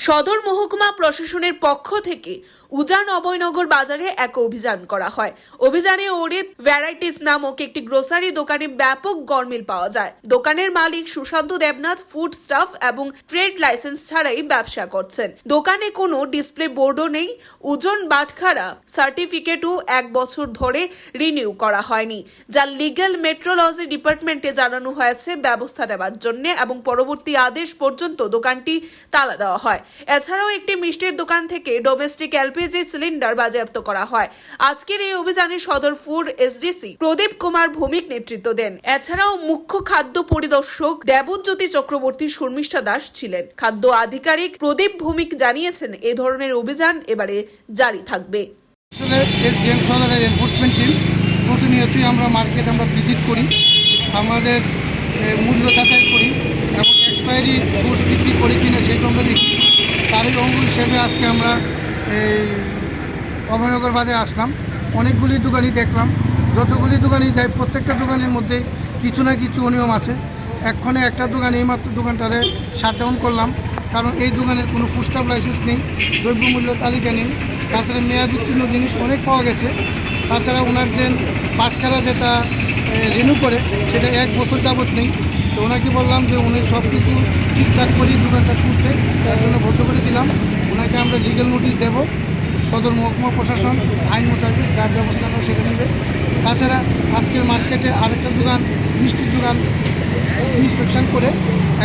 সদর মহকুমা প্রশাসনের পক্ষ থেকে উজান অভয়নগর বাজারে এক অভিযান করা হয়। অভিযানে ওরিত ভ্যারাইটিস নামক একটি গ্রোসারি দোকানে ব্যাপক গরমিল পাওয়া যায়। দোকানের মালিক সুশান্ত দেবনাথ ফুড স্টাফ এবং ট্রেড লাইসেন্স ছাড়াই ব্যবসা করছেন। দোকানে কোনো ডিসপ্লে বোর্ডও নেই। ওজন বাটখারা সার্টিফিকেটও 1 বছর ধরে রিনিউ করা হয়নি, যা লিগ্যাল মেট্রোলজি ডিপার্টমেন্টে জানানো হয়েছে ব্যবস্থা নেওয়ার জন্য এবং পরবর্তী আদেশ পর্যন্ত দোকানটি তালা দেওয়া হয়। এছাড়াও একটি মিষ্টির দোকান থেকে ডোমেস্টিক এলপিজি সিলিন্ডার বাজেয়াপ্ত করা হয়। আজকের এই অভিযানে সদর ফুড এসডিসি প্রদীপ কুমার ভৌমিক নেতৃত্ব দেন। এছাড়াও মুখ্য খাদ্য পরিদর্শক দেবজ্যোতি চক্রবর্তী শর্মিষ্ঠা দাস ছিলেন। খাদ্য আধিকারিক প্রদীপ ভৌমিক জানিয়েছেন, এ ধরনের অভিযান এবারে জারি থাকবে। এসডিএম সদরের এনফোর্সমেন্ট টিম প্রতিনিয়তই আমরা মার্কেট ভিজিট করি, আমাদের মূল্য যাচাই করি এবং এক্সপায়ারি কোর্স বিক্রি করি কিনা সেটা আমরা দেখি। তারই অঙ্গ হিসেবে আজকে আমরা অভয়নগর বাজারে আসলাম। অনেকগুলি দোকানই দেখলাম, যতগুলি দোকানই যাই প্রত্যেকটা দোকানের মধ্যে কিছু না কিছু অনিয়ম আছে। এক্ষণে একটা দোকানে এইমাত্র দোকানটারে শাটডাউন করলাম, কারণ এই দোকানের কোনো ফুডস্টাফ লাইসেন্স নেই, দ্রব্যমূল্য তালিকা নেই। তাছাড়া মেয়াদ উত্তীর্ণ জিনিস অনেক পাওয়া গেছে। তাছাড়া ওনার যে পাটখারা যেটা রিনিউ করে সেটা 1 বছর যাবত নেই। তো ওনাকে বললাম যে উনি সব কিছু ঠিকঠাক করি দোকানটা খুলতে, তার জন্য ভদ্র করে দিলাম। ওনাকে আমরা লিগ্যাল নোটিশ দেব। সদর মহকুমা প্রশাসন আইন মোতাবেক যার ব্যবস্থা নেবে সেটা নেবে। তাছাড়া আজকের মার্কেটে আরেকটা দোকান, মিষ্টির দোকান ইন্সপেকশন করে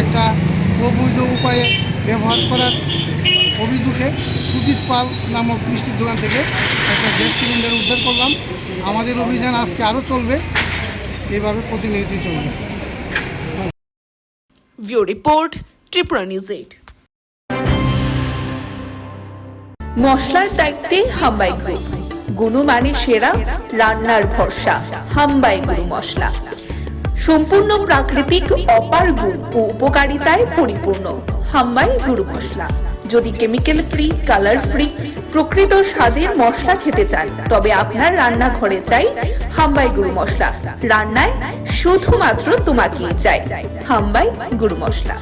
একটা অবৈধ উপায়ে ব্যবহার করার অভিযোগে সুজিত পাল নামক মিষ্টির দোকান থেকে একটা গ্যাস সিলিন্ডার উদ্ধার করলাম। আমাদের অভিযান আজকে আরও চলবে, এভাবে প্রতিনিয়ত চলবে। View report, Tripura news 8। মশলার দায়িত্বে হাম্বাই গ্রুপ, গুণমানে সেরা, রান্নার ভরসা। হাম্বাই গুরু মশলা সম্পূর্ণ প্রাকৃতিক, অপার গুণ ও উপকারিতায় পরিপূর্ণ। হাম্বাই গুরু মশলা। যদি কেমিক্যাল ফ্রি, কালার ফ্রি, প্রকৃত স্বাদের মশলা খেতে চান, তবে আপনার রান্নাঘরে চাই হাম্বাই গুরু মশলা। রান্নায় শুধুমাত্র তোমাকেই চাই হাম্বাই গুরু মশলা।